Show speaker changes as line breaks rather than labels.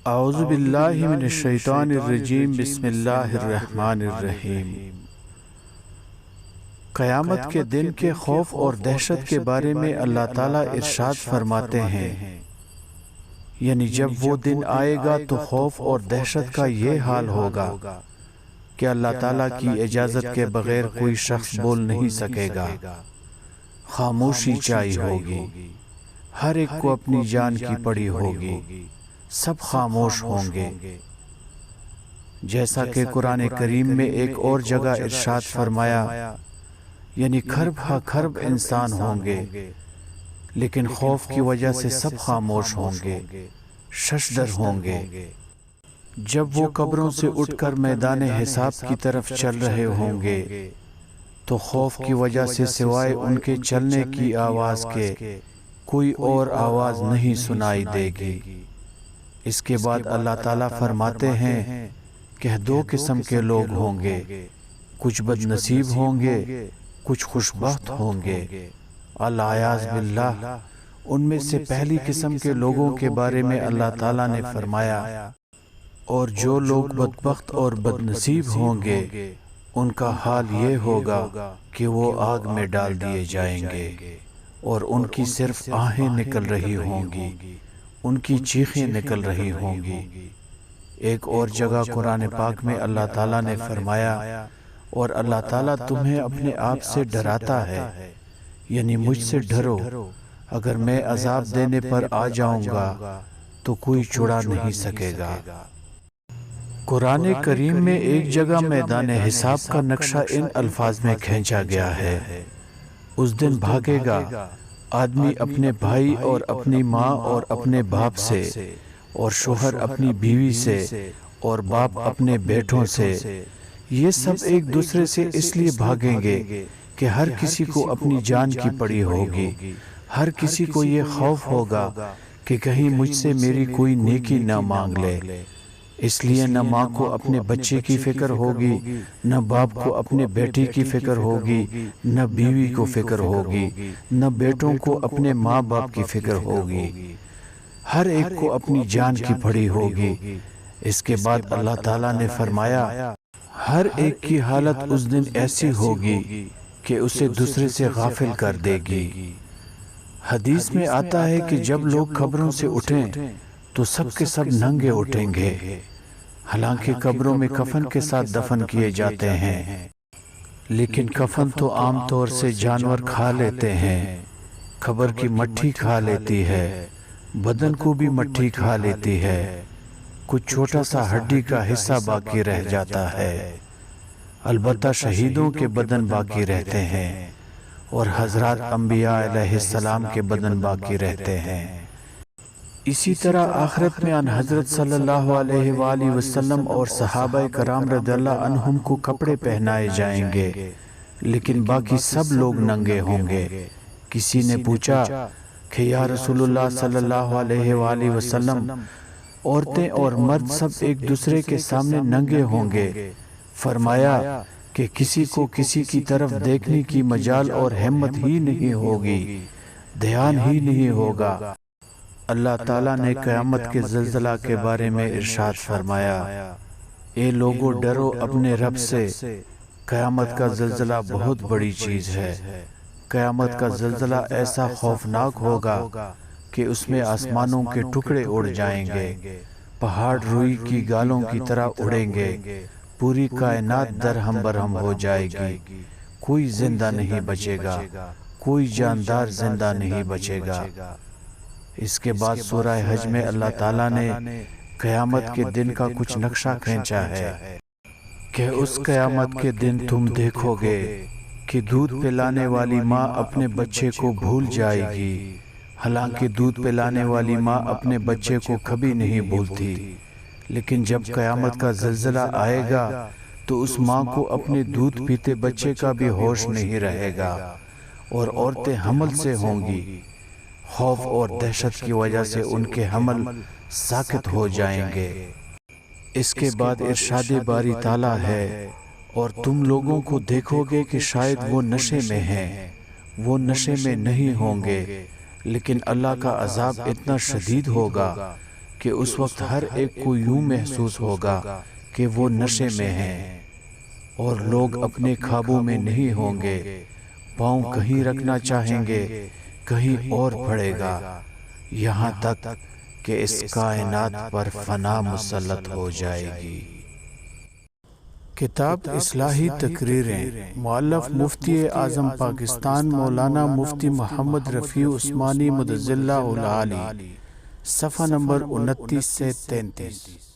اعوذ باللہ من الشیطان الرجیم بسم اللہ الرحمن الرحیم۔ قیامت کے دن کے خوف اور دہشت کے بارے میں اللہ تعالیٰ ارشاد فرماتے ہیں، یعنی جب وہ دن آئے گا تو خوف اور دہشت کا یہ حال ہوگا کہ اللہ تعالیٰ کی اجازت کے بغیر کوئی شخص بول نہیں سکے گا، خاموشی چاہیے ہوگی، ہر ایک کو اپنی جان کی پڑی ہوگی، سب خاموش ہوں گے۔ جیسا کہ قرآن کریم میں ایک اور جگہ ارشاد فرمایا، یعنی کھرب ہا کھرب انسان ہوں گے لیکن خوف کی وجہ سے سب خاموش ہوں گے، ششدر ہوں گے۔ جب وہ قبروں سے اٹھ کر میدان حساب کی طرف چل رہے ہوں گے تو خوف کی وجہ سے سوائے ان کے چلنے کی آواز کے کوئی اور آواز نہیں سنائی دے گی۔ اس کے بعد اللہ تعالیٰ فرماتے ہیں کہ دو قسم کے لوگ ہوں گے، کچھ بد نصیب ہوں گے، کچھ خوشبخت ہوں گے۔ العیاذ باللہ، ان میں سے پہلی قسم کے لوگوں کے بارے میں اللہ تعالیٰ نے فرمایا، اور جو لوگ بدبخت اور بد نصیب ہوں گے ان کا حال یہ ہوگا کہ وہ آگ میں ڈال دیے جائیں گے اور ان کی صرف آہیں نکل رہی ہوں گی، ان کی چیخیں نکل رہی ہوں گی۔ ایک اور جگہ قرآن پاک میں اللہ تعالیٰ نے فرمایا، اور اللہ تعالیٰ تمہیں اپنے آپ سے ڈراتا ہے، یعنی مجھ سے ڈرو، اگر میں عذاب دینے پر آ جاؤں گا تو کوئی چھڑا نہیں سکے گا۔ قرآن کریم میں ایک جگہ میدان حساب کا نقشہ ان الفاظ میں کھینچا گیا ہے، اس دن بھاگے گا آدمی اپنے بھائی اور اپنی ماں اور اپنے باپ سے، اور شوہر اپنی بیوی سے، اور باپ اپنے بیٹوں سے۔ یہ سب ایک دوسرے سے اس لیے بھاگیں گے کہ ہر کسی کو اپنی جان کی پڑی ہوگی، ہر کسی کو یہ خوف ہوگا کہ کہیں مجھ سے میری کوئی نیکی نہ مانگ لے۔ اس لیے نہ ماں کو اپنے بچے کی فکر ہوگی، نہ باپ کو اپنے بیٹی کی فکر ہوگی، نہ بیوی کو فکر ہوگی، نہ بیٹوں کو اپنے ماں باپ کی فکر ہوگی، ہر ایک کو اپنی جان کی پڑی ہوگی۔ اس کے بعد اللہ تعالیٰ نے فرمایا، ہر ایک کی حالت اس دن ایسی ہوگی کہ اسے دوسرے سے غافل کر دے گی۔ حدیث میں آتا ہے کہ جب لوگ قبروں سے اٹھیں تو سب کے سب ننگے اٹھیں گے، حالانکہ قبروں میں کفن کے ساتھ دفن کیے جاتے ہیں، لیکن کفن تو عام طور سے جانور کھا لیتے ہیں، قبر کی مٹی کھا لیتی ہے، بدن کو بھی مٹی کھا لیتی ہے، کچھ چھوٹا سا ہڈی کا حصہ باقی رہ جاتا ہے۔ البتہ شہیدوں کے بدن باقی رہتے ہیں اور حضرات انبیاء علیہ السلام کے بدن باقی رہتے ہیں۔ اسی طرح آخرت میں ان حضرت صلی اللہ علیہ وآلہ وسلم اور صحابہ کرام رضی اللہ عنہم کو کپڑے پہنائے جائیں گے، لیکن باقی سب لوگ ننگے ہوں گے۔ کسی نے پوچھا کہ یا رسول اللہ صلی اللہ علیہ وآلہ وسلم، عورتیں اور مرد سب ایک دوسرے کے سامنے ننگے ہوں گے؟ فرمایا کہ کسی کو کسی کی طرف دیکھنے کی مجال اور ہمت ہی نہیں ہوگی، دھیان ہی نہیں ہوگا۔ اللہ تعالیٰ نے قیامت کے زلزلہ کے بارے میں ارشاد فرمایا، اے لوگو ڈرو اپنے رب سے، قیامت کا زلزلہ بہت بڑی چیز ہے۔ قیامت کا زلزلہ ایسا خوفناک ہوگا کہ اس میں آسمانوں کے ٹکڑے اڑ جائیں گے، پہاڑ روئی کی گالوں کی طرح اڑیں گے، پوری کائنات درہم برہم ہو جائے گی، کوئی زندہ نہیں بچے گا، کوئی جاندار زندہ نہیں بچے گا۔ اس کے بعد سورہ حج میں اللہ تعالیٰ نے قیامت کے دن کا کچھ نقشہ کھینچا ہے کہ اس قیامت کے دن تم دیکھو گے کہ دودھ پلانے والی ماں اپنے بچے کو بھول جائے گی، حالانکہ دودھ پلانے والی ماں اپنے بچے کو کبھی نہیں بھولتی، لیکن جب قیامت کا زلزلہ آئے گا تو اس ماں کو اپنے دودھ پیتے بچے کا بھی ہوش نہیں رہے گا، اور عورتیں حمل سے ہوں گی، خوف اور دہشت کی وجہ سے ان کے حمل ساکت ہو جائیں گے۔ اس کے بعد ارشاد باری تعالیٰ ہے، اور تم لوگوں کو دیکھو گے کہ شاید وہ نشے میں ہیں، وہ نشے میں نہیں ہوں گے، لیکن اللہ کا عذاب اتنا شدید ہوگا کہ اس وقت ہر ایک کو یوں محسوس ہوگا کہ وہ نشے میں ہیں، اور لوگ اپنے قابو میں نہیں ہوں گے، پاؤں کہیں رکھنا چاہیں گے، کہیں اور پڑے گا، یہاں تک کہ اس کائنات پر فنا مسلط ہو جائے گی۔ کتاب اصلاحی تقریریں، مؤلف مفتی اعظم پاکستان مولانا مفتی محمد رفیع عثمانی مدظ اللہ العالی، صفحہ نمبر 29 سے 33۔